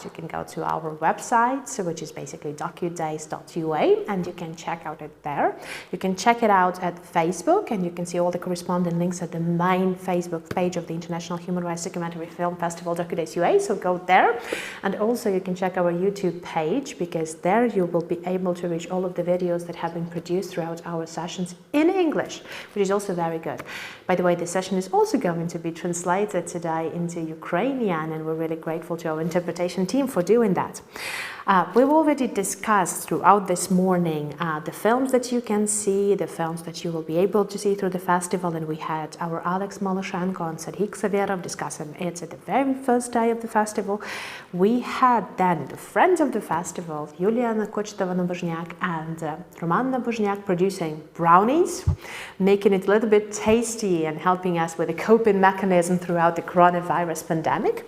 You can go to our website, which is basically docudays.ua, and you can check out it there. You can check it out at Facebook, and you can see all the corresponding links at the main Facebook page of the International Human Rights Documentary Film Festival, DOCU UA, so go there. And also you can check our YouTube page, because there you will be able to reach all of the videos that have been produced throughout our sessions in English, which is also very good. By the way, this session is also going to be translated today into Ukrainian, and we're really grateful to our interpretation team for doing that. We've already discussed throughout this morning the films that you can see, the films that you will be able to see through the festival, and we had our Alex Moloshenko and Serhiy Xaverov discussing it at the very first day of the festival. We had then the friends of the festival, Yuliana Kochtova-Nabozhniak and Roman Nabozhniak, producing brownies, making it a little bit tasty and helping us with a coping mechanism throughout the coronavirus pandemic.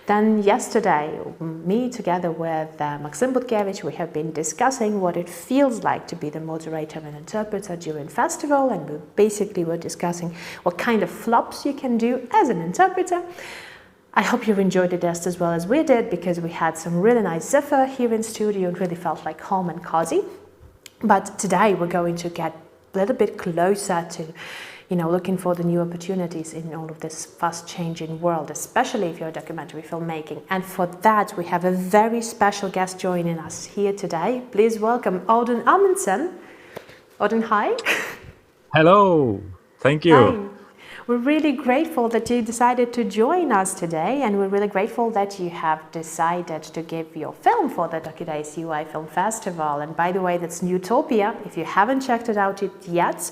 Then yesterday, me together with Maxim Butkevich, we have been discussing what it feels like to be the moderator and interpreter during festival, and we basically were discussing what kind of flops you can do as an interpreter. I hope you enjoyed it just as well as we did, because we had some really nice ziffer here in studio and really felt like home and cozy. But today we're going to get a little bit closer to looking for the new opportunities in all of this fast-changing world, especially if you're documentary filmmaking. And for that, we have a very special guest joining us here today. Please welcome Odin Amundsen. Odin, hi. Hello. Thank you. Hi. We're really grateful that you decided to join us today, and we're really grateful that you have decided to give your film for the DOCU UA Film Festival. And by the way, that's Utopia. If you haven't checked it out yet,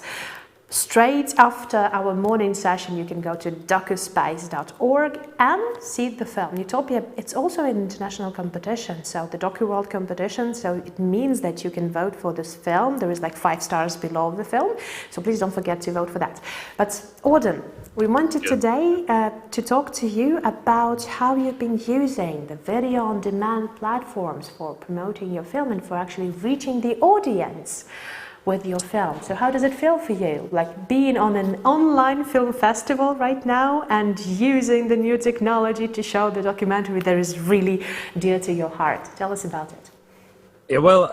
straight after our morning session, you can go to docuspace.org and see the film. Utopia, it's also an international competition, so the Docu World competition, so it means that you can vote for this film. There is like 5 stars below the film, so please don't forget to vote for that. But Odin, we wanted today to talk to you about how you've been using the video-on-demand platforms for promoting your film and for actually reaching the audience with your film. So how does it feel for you, like being on an online film festival right now and using the new technology to show the documentary that is really dear to your heart? Tell us about it. Yeah, well,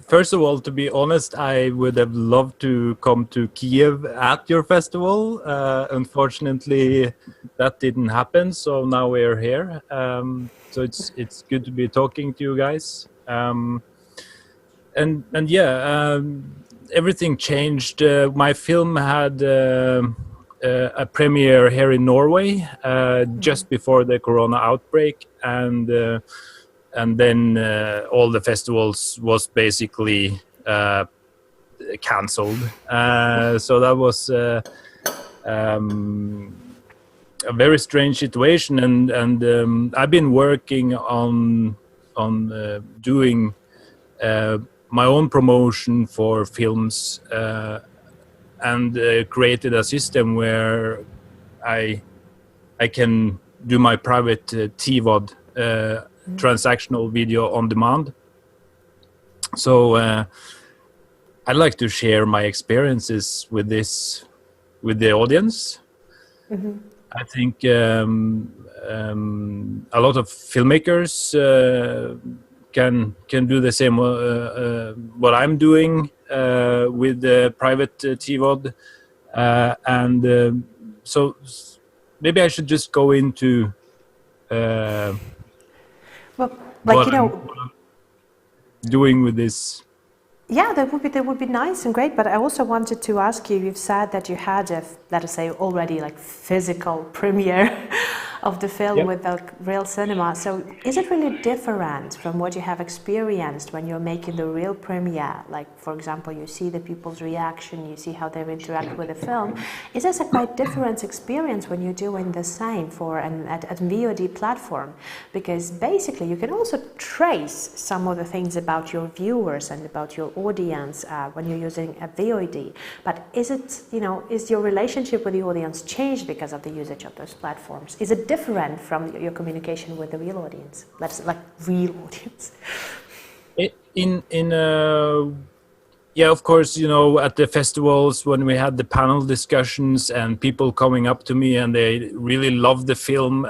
first of all, to be honest, I would have loved to come to Kiev at your festival. Unfortunately, that didn't happen, so now we're here. So it's good to be talking to you guys. And yeah, everything changed. My film had a premiere here in Norway just before the Corona outbreak, and then all the festivals was basically cancelled. So that was a very strange situation, and I've been working on doing my own promotion for films, and created a system where I can do my private TVOD, transactional video on demand. So I'd like to share my experiences with the audience. Mm-hmm. I think a lot of filmmakers can do the same what I'm doing with the private TVOD, and so maybe I should just go into well, like what I'm doing with this. Yeah, that would be nice and great. But I also wanted to ask you. You've said that you had a, let us say, already like physical premiere of the film with the real cinema. So is it really different from what you have experienced when you're making the real premiere? Like, for example, you see the people's reaction, you see how they interact with the film. Is this a quite different experience when you're doing the same for at VOD platform? Because basically you can also trace some of the things about your viewers and about your audience when you're using a VOD. But is it, is your relationship with the audience changed because of the usage of those platforms? Is it different from your communication with the real audience? Let's like real audience. Yeah, of course, at the festivals when we had the panel discussions and people coming up to me and they really loved the film,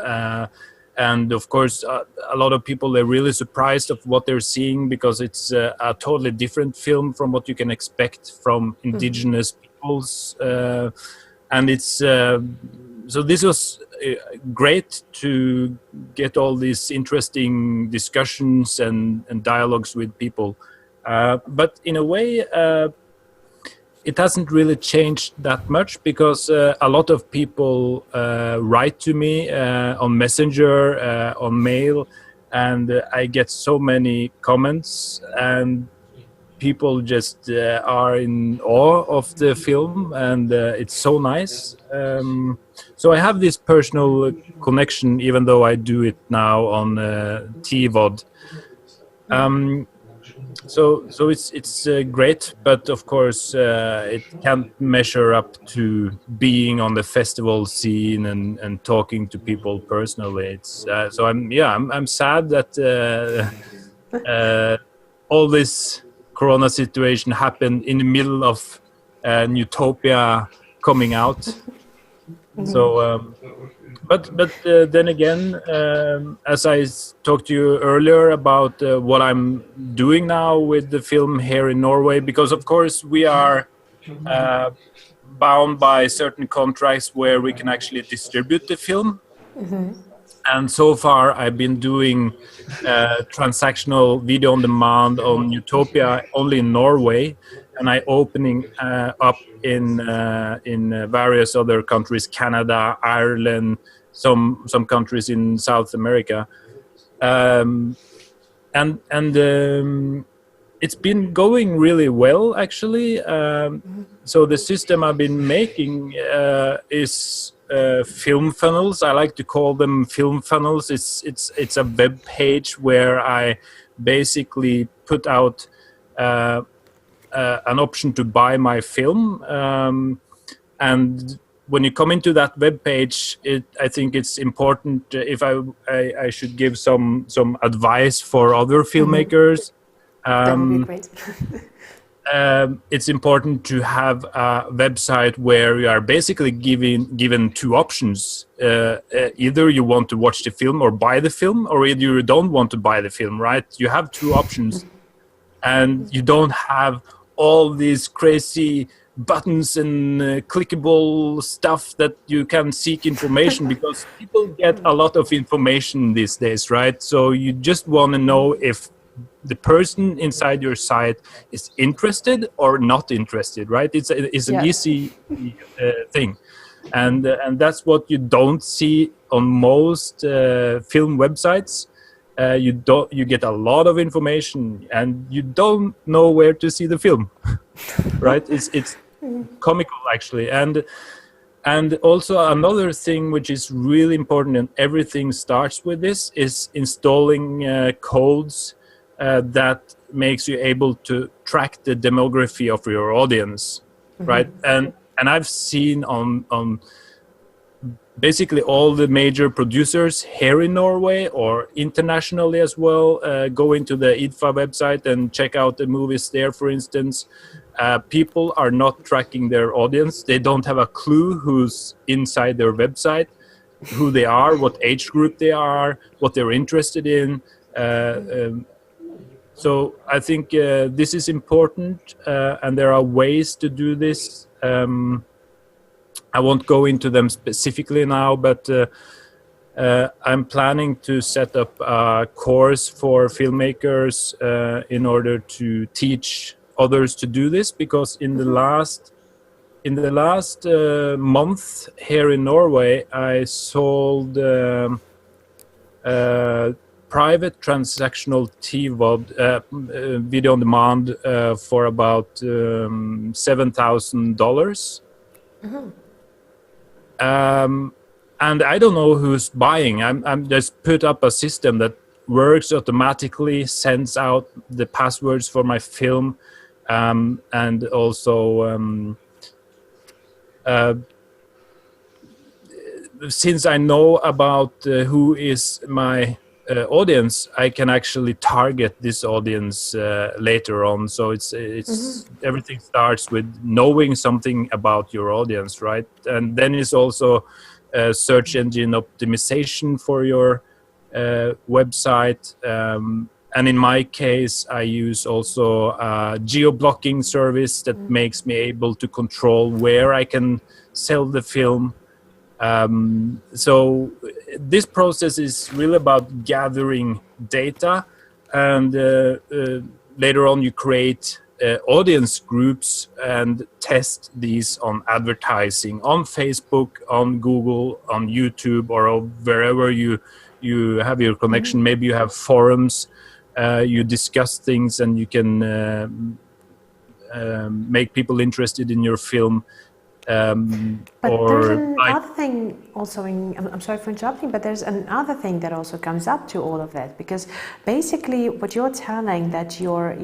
and of course a lot of people, they're really surprised of what they're seeing, because it's a totally different film from what you can expect from indigenous peoples, and it's so this was great to get all these interesting discussions and dialogues with people, but in a way it hasn't really changed that much, because a lot of people write to me on Messenger, on mail, and I get so many comments, and people just are in awe of the film, and it's so nice. So I have this personal connection, even though I do it now on TVOD. So it's great, but of course it can't measure up to being on the festival scene and talking to people personally. It's so I'm sad that all this Corona situation happened in the middle of Utopia coming out. So. But then again, as I talked to you earlier about what I'm doing now with the film here in Norway, because of course we are bound by certain contracts where we can actually distribute the film. And so far I've been doing transactional video on demand on Utopia only in Norway, and I opening up in various other countries, Canada, Ireland, some countries in South America, and it's been going really well, actually. So the system I've been making is film funnels. I like to call them film funnels. It's a web page where I basically put out an option to buy my film, and when you come into that web page, I think it's important, if I should give some advice for other filmmakers. That would be great. It's important to have a website where you are basically given two options. Either you want to watch the film or buy the film, or either you don't want to buy the film, right? You have two options, and you don't have all these crazy buttons and clickable stuff that you can seek information, because people get a lot of information these days, right? So you just want to know if the person inside your site is interested or not interested, right? It's an easy thing, and that's what you don't see on most film websites. You get a lot of information and you don't know where to see the film, right? It's comical, actually. And also another thing which is really important, and everything starts with this, is installing codes that makes you able to track the demography of your audience, right? And I've seen on basically all the major producers here in Norway or internationally as well, go into the IDFA website and check out the movies there, for instance. People are not tracking their audience. They don't have a clue who's inside their website, who they are, what age group they are, what they're interested in. So I think this is important, and there are ways to do this. I won't go into them specifically now, but I'm planning to set up a course for filmmakers in order to teach others to do this, because in the last month here in Norway, I sold private transactional TVOD video on demand for about $7,000. And I don't know who's buying. I'm just put up a system that works automatically, sends out the passwords for my film, and also since I know about who is my audience, I can actually target this audience later on. So it's everything starts with knowing something about your audience, right? And then it's also search engine optimization for your website. And in my case, I use also a geo-blocking service that makes me able to control where I can sell the film. So this process is really about gathering data, and later on you create audience groups and test these on advertising on Facebook, on Google, on YouTube, or wherever you have your connection. Maybe you have forums, you discuss things, and you can make people interested in your film. But there's another thing also I'm sorry for interrupting, but there's another thing that also comes up to all of that, because basically what you're telling that you're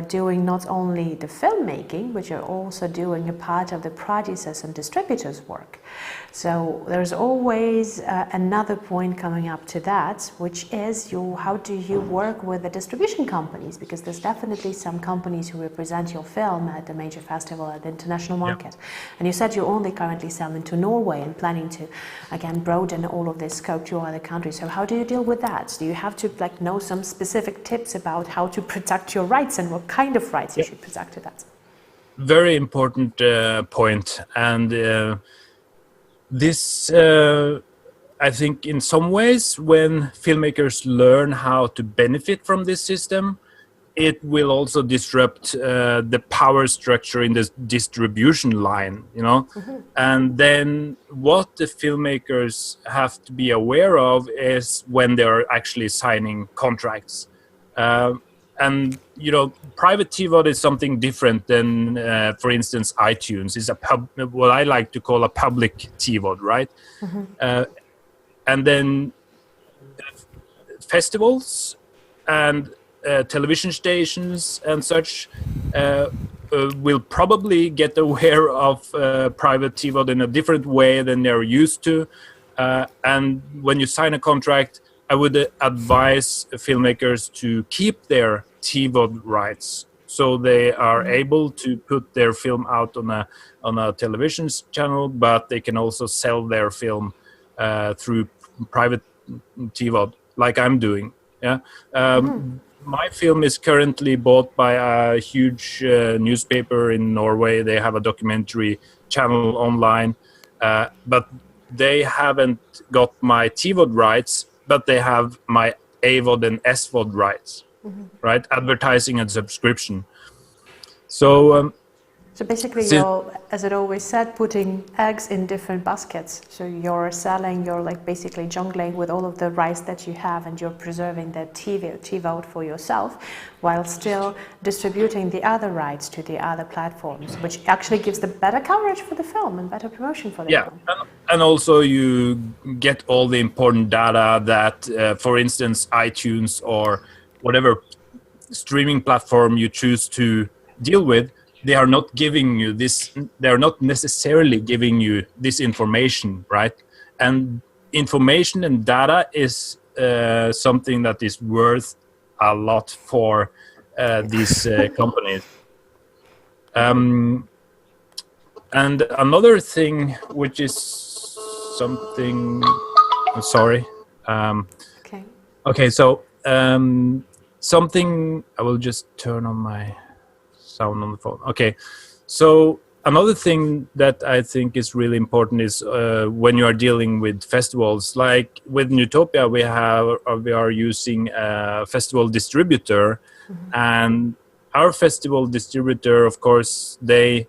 doing not only the filmmaking, but you're also doing a part of the producers and distributors work. So there's always another point coming up to that, which is how do you work with the distribution companies? Because there's definitely some companies who represent your film at the major festival at the international market. And you said you only currently sell into Norway and planning to, again, broaden all of this scope to other countries. So how do you deal with that? Do you have to know some specific tips about how to protect your rights and what kind of rights you should protect to that? Very important point. And this, I think, in some ways, when filmmakers learn how to benefit from this system, it will also disrupt the power structure in this distribution line, And then what the filmmakers have to be aware of is when they're actually signing contracts. And private TVOD is something different than, for instance, iTunes. It's what I like to call a public TVOD, right? And then festivals and television stations and such will probably get aware of private TVOD in a different way than they're used to. And when you sign a contract, I would advise filmmakers to keep their TVOD rights, so they are able to put their film out on a television channel, but they can also sell their film through private TVOD, like I'm doing. My film is currently bought by a huge newspaper in Norway. They have a documentary channel online, but they haven't got my TVOD rights, but they have my AVOD and SVOD rights, right? Advertising and subscription. So basically, you're, as it always said, putting eggs in different baskets. So you're basically jongling with all of the rights that you have, and you're preserving the TVOD for yourself, while still distributing the other rights to the other platforms, which actually gives the better coverage for the film and better promotion for the film. And also you get all the important data that, for instance, iTunes or whatever streaming platform you choose to deal with, they are not giving you this, they are not necessarily giving you this information, right? And information and data is something that is worth a lot for these companies. And another thing, which is something, sorry. Okay, so something, I will just turn on my sound on the phone. Okay, so another thing that I think is really important is when you are dealing with festivals, like with Newtopia, we are using a festival distributor, and our festival distributor, of course, they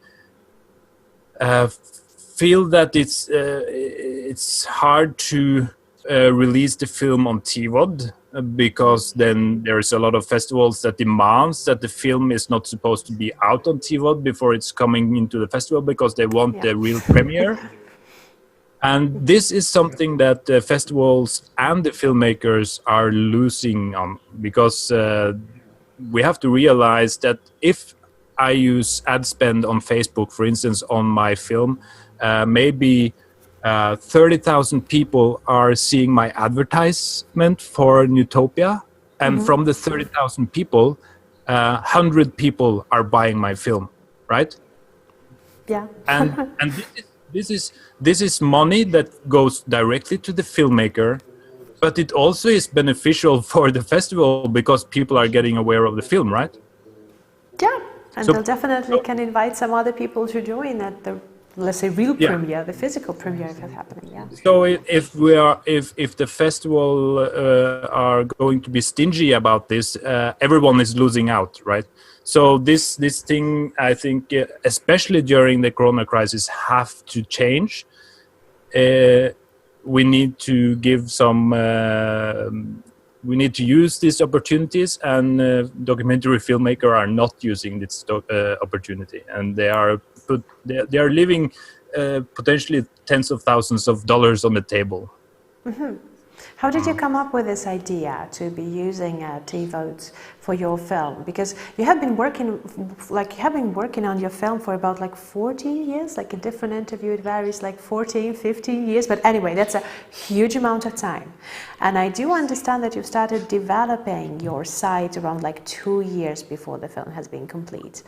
feel that it's hard to release the film on TVOD, because then there's a lot of festivals that demands that the film is not supposed to be out on TVOD before it's coming into the festival, because they want the real premiere. And this is something that the festivals and the filmmakers are losing on, because we have to realize that if I use ad spend on Facebook, for instance, on my film, maybe 30,000 people are seeing my advertisement for Newtopia, and from the 30,000 people, 100 people are buying my film, right? Yeah. And this is money that goes directly to the filmmaker, but it also is beneficial for the festival because people are getting aware of the film, right? Yeah, and So, they'll definitely can invite some other people to join at the, let's say, real yeah. premiere, the physical premiere if it's happening. Yeah. So if the festival are going to be stingy about this, everyone is losing out, right? So this thing, I think, especially during the Corona crisis, have to change. We need to give some. We need to use these opportunities, and documentary filmmakers are not using this opportunity, and they are leaving potentially tens of thousands of dollars on the table. How did you come up with this idea to be using TVotes for your film? Because you have been working on your film for about like 14 years, like a different interview, it varies like 14, 15 years. But anyway, that's a huge amount of time. And I do understand that you started developing your site around like 2 years before the film has been complete.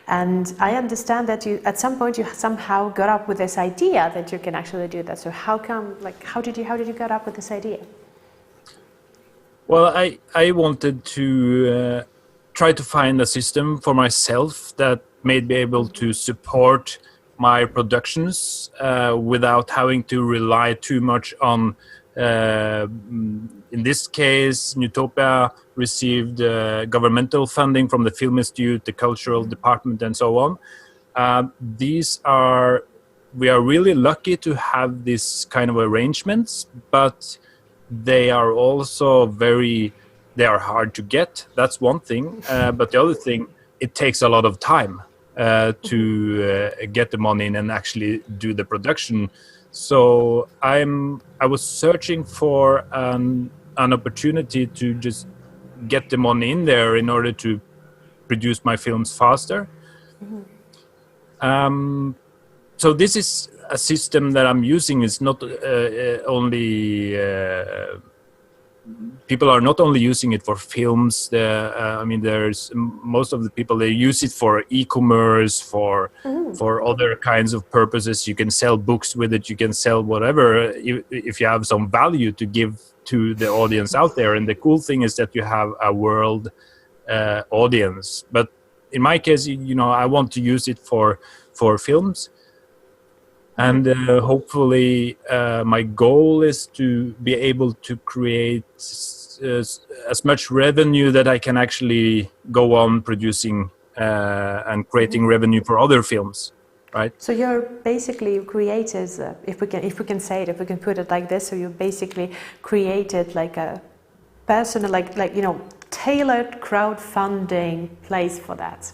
And I understand that you, at some point, you somehow got up with this idea that you can actually do that. So how come, like, how did you get up with this idea? Well, I wanted to try to find a system for myself that may be able to support my productions without having to rely too much on, in this case, Newtopia received governmental funding from the Film Institute, the Cultural Department, and so on. We are really lucky to have this kind of arrangements, but they are also they are hard to get. That's one thing. But the other thing, it takes a lot of time to get the money in and actually do the production. So I was searching for an opportunity to just get the money in there in order to produce my films faster. So this is a system that I'm using. Is not only people are not only using it for films. I mean, there's most of the people, they use it for e-commerce, for other kinds of purposes. You can sell books with it. You can sell whatever if you have some value to give to the audience out there. And the cool thing is that you have a world audience. But in my case, you know, I want to use it for films. And hopefully my goal is to be able to create as much revenue that I can actually go on producing and creating revenue for other films, right? So you're basically created, if we can say it, if we can put it like this, so you basically created like a personal, like you know, tailored crowdfunding place for that.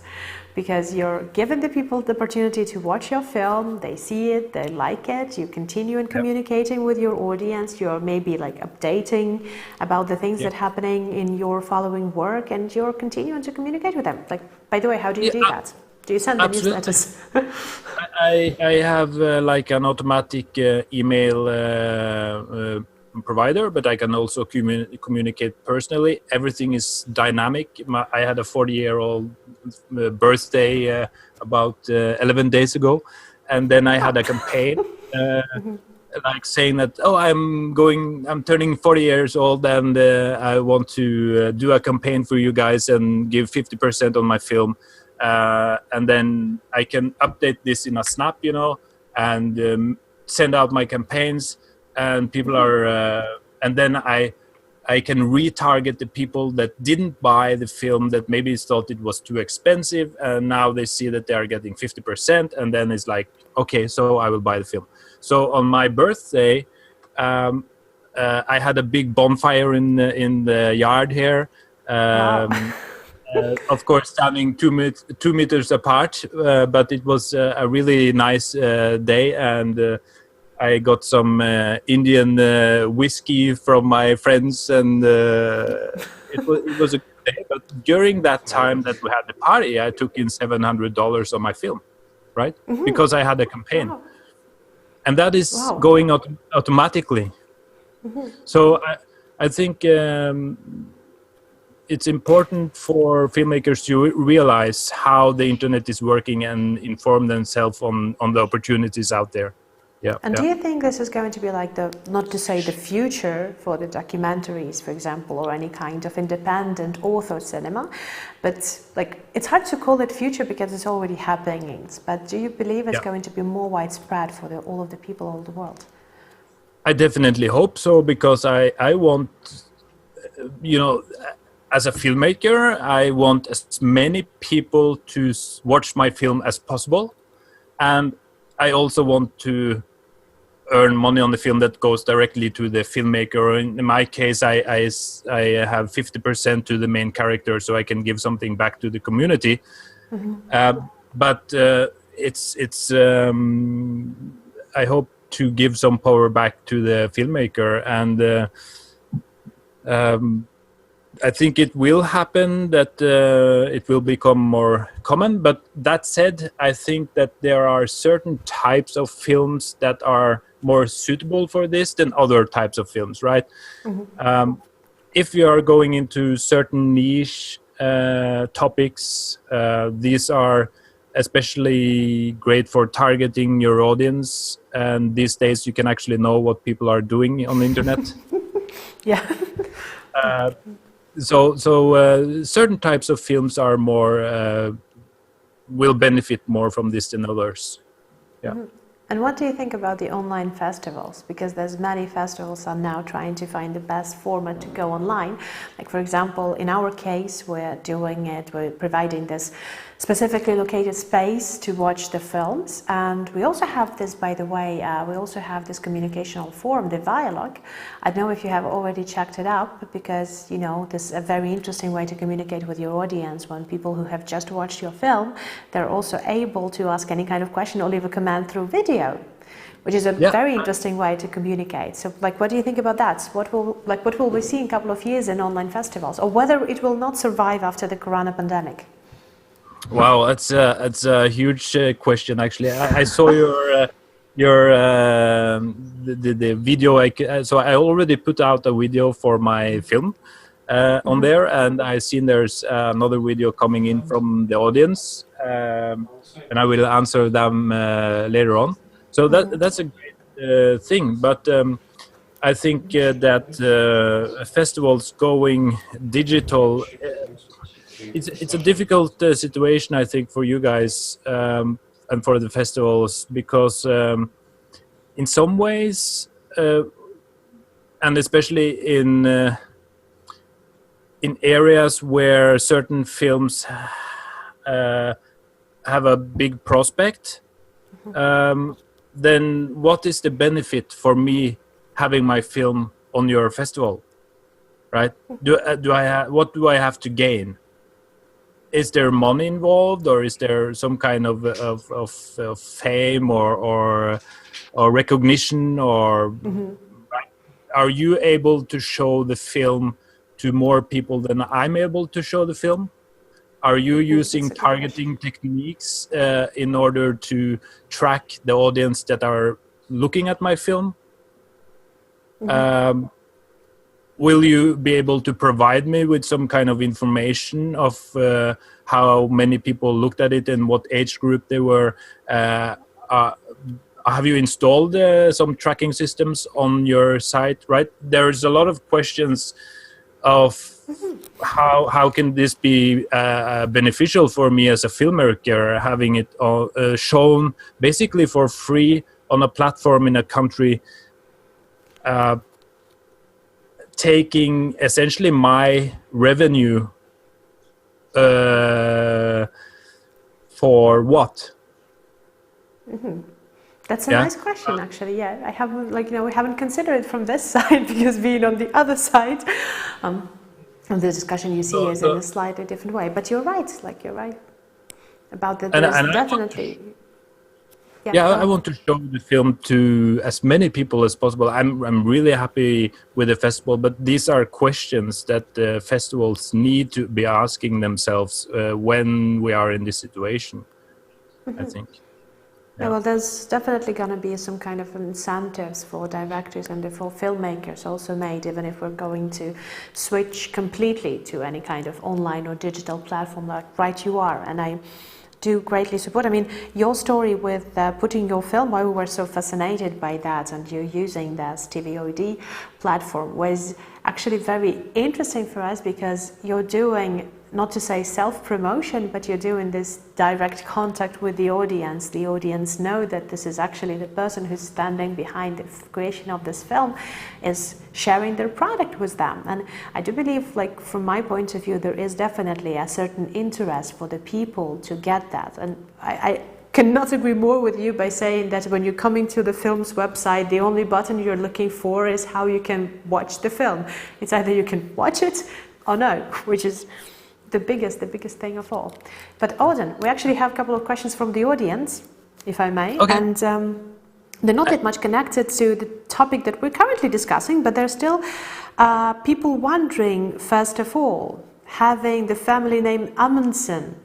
Because you're giving the people the opportunity to watch your film, they see it, they like it, you continue in communicating with your audience, you're maybe like updating about the things that are happening in your following work, and you're continuing to communicate with them. Like, by the way, how do you do that? Do you send them newsletters? I have like an automatic email provider, but I can also communicate personally. Everything is dynamic. I had a 40-year-old birthday about 11 days ago, and then I had a campaign like saying that, oh, I'm turning 40 years old, and I want to do a campaign for you guys and give 50% on my film, and then I can update this in a snap, you know, and send out my campaigns. And people are, and then I can retarget the people that didn't buy the film, that maybe thought it was too expensive, and now they see that they are getting 50%, and then it's like, okay, so I will buy the film. So on my birthday, I had a big bonfire in the yard here. Of course, standing 2 meters apart, but it was a really nice day, and I got some Indian whiskey from my friends, and it was a good day. But during that time that we had the party, I took in $700 on my film, right? Because I had a campaign. Wow. And that is going automatically. So I think it's important for filmmakers to realize how the internet is working and inform themselves on the opportunities out there. Yeah. And do you think this is going to be like not to say the future for the documentaries, for example, or any kind of independent author cinema, but like it's hard to call it future because it's already happening. But do you believe it's going to be more widespread for all of the people all over the world? I definitely hope so, because I want, as a filmmaker, I want as many people to watch my film as possible. And I also want to earn money on the film that goes directly to the filmmaker. In my case, I have 50% to the main character, so I can give something back to the community. But it's I hope to give some power back to the filmmaker, and I think it will happen, that it will become more common. But that said, I think that there are certain types of films that are more suitable for this than other types of films, right? If you are going into certain niche topics, these are especially great for targeting your audience. And these days you can actually know what people are doing on the internet. Yeah. So certain types of films are more will benefit more from this than others. Yeah. And what do you think about the online festivals? Because there's many festivals are now trying to find the best format to go online. Like, for example, in our case, we're providing this specifically located space to watch the films. And we also have this, by the way, we also have this communicational forum, the dialogue. I don't know if you have already checked it out, because, this is a very interesting way to communicate with your audience. When people who have just watched your film, they're also able to ask any kind of question or leave a comment through video, which is a very interesting way to communicate. So, what do you think about that? What will we see in a couple of years in online festivals, or whether it will not survive after the corona pandemic? Wow, that's a huge question. Actually, I saw the video. So I already put out a video for my film on there, and I seen there's another video coming in from the audience, and I will answer them later on. So that's a great thing. But I think that festivals going digital. It's a difficult situation, I think, for you guys and for the festivals, because in some ways, and especially in areas where certain films have a big prospect, then what is the benefit for me having my film on your festival, right? What do I have to gain? Is there money involved, or is there some kind of fame or recognition, or are you able to show the film to more people than I'm able to show the film? Are you using targeting techniques in order to track the audience that are looking at my film? Will you be able to provide me with some kind of information of how many people looked at it and what age group they were? Have you installed some tracking systems on your site, right? There's a lot of questions of how can this be beneficial for me as a filmmaker, having it shown basically for free on a platform in a country, taking essentially my revenue for what? That's a nice question, actually. Yeah, I haven't, we haven't considered it from this side, because being on the other side of the discussion, you see is in a slightly different way. But you're right. You're right about that. There's definitely. I want to show the film to as many people as possible. I'm really happy with the festival, but these are questions that the festivals need to be asking themselves when we are in this situation, I think. Yeah, well, there's definitely going to be some kind of incentives for directors and for filmmakers also made, even if we're going to switch completely to any kind of online or digital platform like you are. And I do greatly support. I mean, your story with putting your film, why we were so fascinated by that, and you using the TVOD platform was actually very interesting for us, because you're doing, not to say self-promotion, but you're doing this direct contact with the audience. The audience know that this is actually the person who's standing behind the creation of this film is sharing their product with them. And I do believe, like, from my point of view, there is definitely a certain interest for the people to get that. And I cannot agree more with you by saying that when you're coming to the film's website, the only button you're looking for is how you can watch the film. It's either you can watch it or no, which is the biggest thing of all. But Odin, we actually have a couple of questions from the audience, if I may. Okay. And they're not that much connected to the topic that we're currently discussing, but there's still people wondering, first of all, having the family name Amundsen,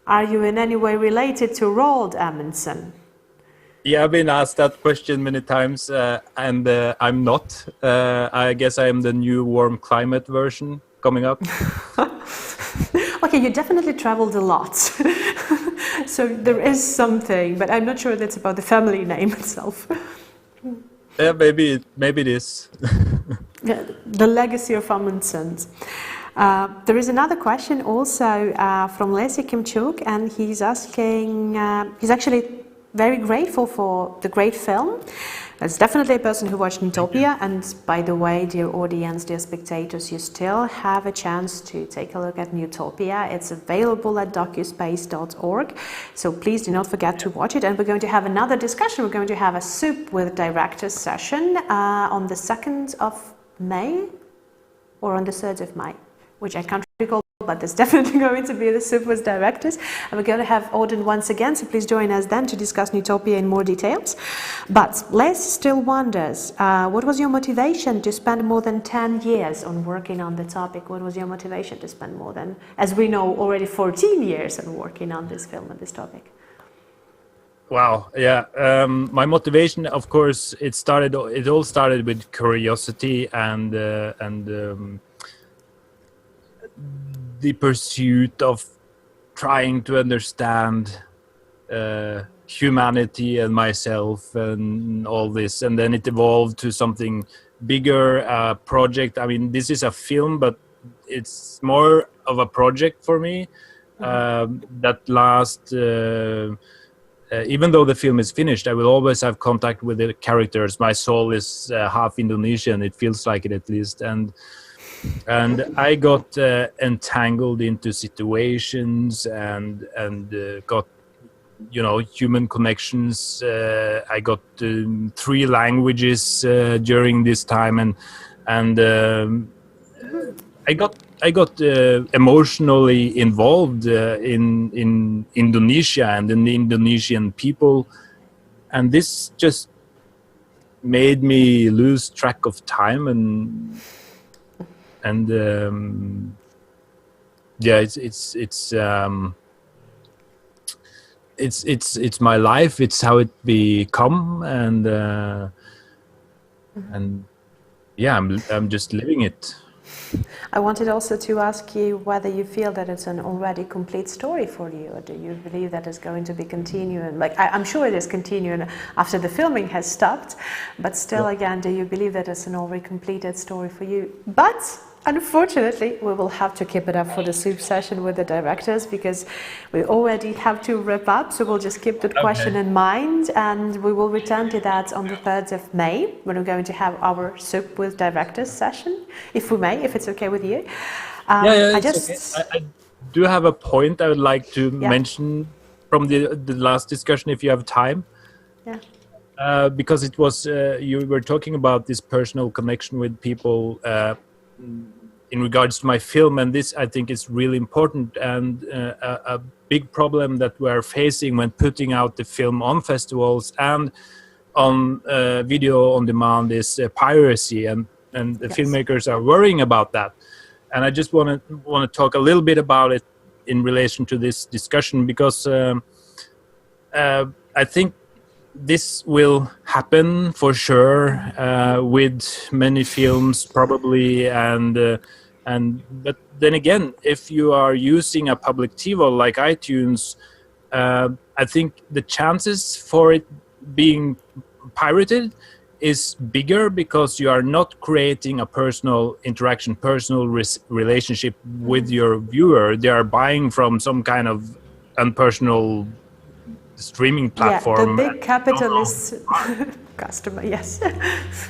are you in any way related to Roald Amundsen? Yeah, I've been asked that question many times, and I'm not. I guess I am the new warm climate version coming up. Okay, you definitely traveled a lot. So there is something, but I'm not sure that's about the family name itself. Yeah, maybe it is. Yeah, the legacy of Amundsen. There is another question also from Leslie Kimchuk, and he's asking, he's actually very grateful for the great film. It's definitely a person who watched Utopia, and by the way, dear audience, dear spectators, you still have a chance to take a look at Utopia. It's available at docuspace.org, so please do not forget to watch it. And we're going to have another discussion. We're going to have a soup with directors session on the 2nd of May or on the 3rd of May, which I can't recall, but there's definitely going to be the soup with directors. And we're going to have Odin once again, so please join us then to discuss Utopia in more details. But Les still wonders, what was your motivation to spend more than 10 years on working on the topic? What was your motivation to spend more than, as we know, already 14 years on working on this film and this topic? Wow, yeah. My motivation, of course, it all started with curiosity and the pursuit of trying to understand humanity and myself and all this, and then it evolved to something bigger, project. I mean, this is a film, but it's more of a project for me that lasts. Even though the film is finished, I will always have contact with the characters. My soul is half Indonesian. It feels like it, at least, and I got entangled into situations and got, human connections. I got 3 languages during this time, and I got emotionally involved in Indonesia and in the Indonesian people, and this just made me lose track of time and yeah, it's my life. It's how it become, and yeah, I'm just living it. I wanted also to ask you whether you feel that it's an already complete story for you, or do you believe that it's going to be continuing? Like, I'm sure it is continuing after the filming has stopped, but still, again, do you believe that it's an already completed story for you? But unfortunately, we will have to keep it up for the soup session with the directors, because we already have to wrap up. So we'll just keep that question in mind, and we will return to that on the 3rd of May, when we're going to have our soup with directors session, if we may, if it's okay with you. I do have a point I would like to mention from the last discussion, if you have time. Yeah. Because it was you were talking about this personal connection with people in regards to my film, and this, I think, is really important, and a big problem that we're facing when putting out the film on festivals and on video on demand is piracy, and the filmmakers are worrying about that. And I just want to talk a little bit about it in relation to this discussion, because I think this will happen for sure with many films probably, but then again, if you are using a public TiVo like iTunes, I think the chances for it being pirated is bigger because you are not creating a personal interaction, personal relationship with your viewer. They are buying from some kind of unpersonal streaming Yeah, the platform. big capitalist customer, yes.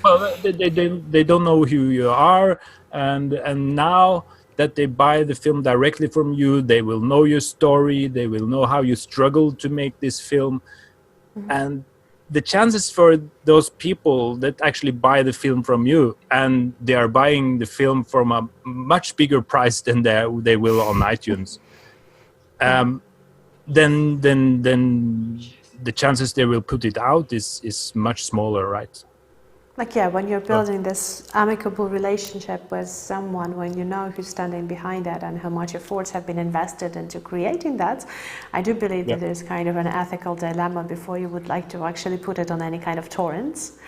Well, they don't know who you are, and now that they buy the film directly from you, they will know your story. They will know how you struggled to make this film, and the chances for those people that actually buy the film from you, and they are buying the film from a much bigger price than they will on iTunes, then the chances they will put it out is much smaller, right? Like, yeah, when you're building this amicable relationship with someone, when you know who's standing behind that and how much efforts have been invested into creating that, I do believe that there's kind of an ethical dilemma before you would like to actually put it on any kind of torrents.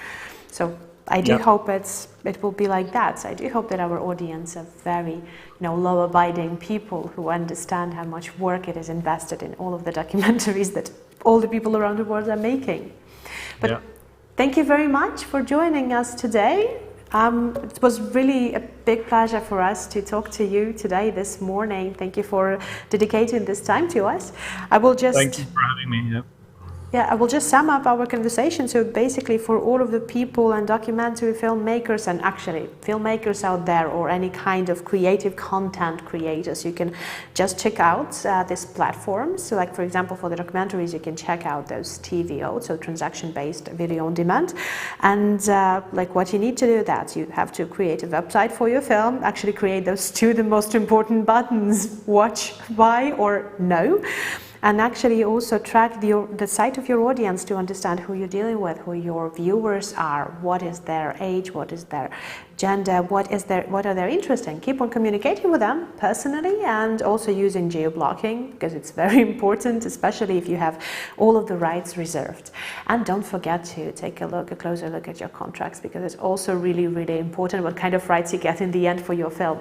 So I do hope it will be like that. I do hope that our audience are very, law-abiding people who understand how much work it is invested in all of the documentaries that all the people around the world are making. But thank you very much for joining us today. It was really a big pleasure for us to talk to you today, this morning. Thank you for dedicating this time to us. Thank you for having me. I will just sum up our conversation. So basically, for all of the people and documentary filmmakers, and actually filmmakers out there, or any kind of creative content creators, you can just check out this platform. So like, for example, for the documentaries, you can check out those TVO, so transaction-based video on demand. And like, what you need to do that, you have to create a website for your film, actually create those two, the most important buttons, watch, buy, or no. And actually also track the site of your audience to understand who you're dealing with, who your viewers are, what is their age, what is their gender, what are their interests, and keep on communicating with them personally, and also using geo-blocking, because it's very important, especially if you have all of the rights reserved. And don't forget to take a closer look at your contracts, because it's also really, really important what kind of rights you get in the end for your film.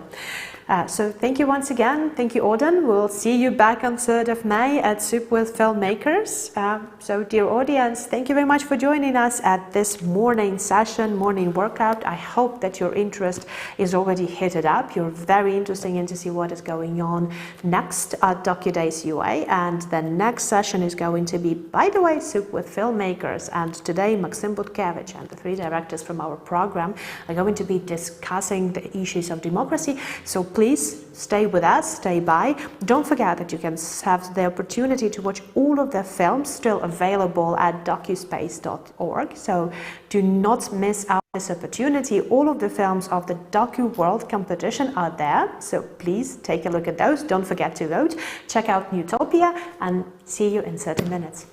So thank you once again. Thank you, Odin. We'll see you back on 3rd of May at Soup with Filmmakers. So dear audience, thank you very much for joining us at this morning session, morning workout. I hope that your interest is already heated up. You're very interested in to see what is going on next at DocuDays UA. And the next session is going to be, by the way, Soup with Filmmakers. And today, Maxim Butkevich and the 3 directors from our program are going to be discussing the issues of democracy. So please stay with us, stay by. Don't forget that you can have the opportunity to watch all of the films still available at docuspace.org. So do not miss out this opportunity. All of the films of the Docu World competition are there. So please take a look at those. Don't forget to vote. Check out Newtopia, and see you in 30 minutes.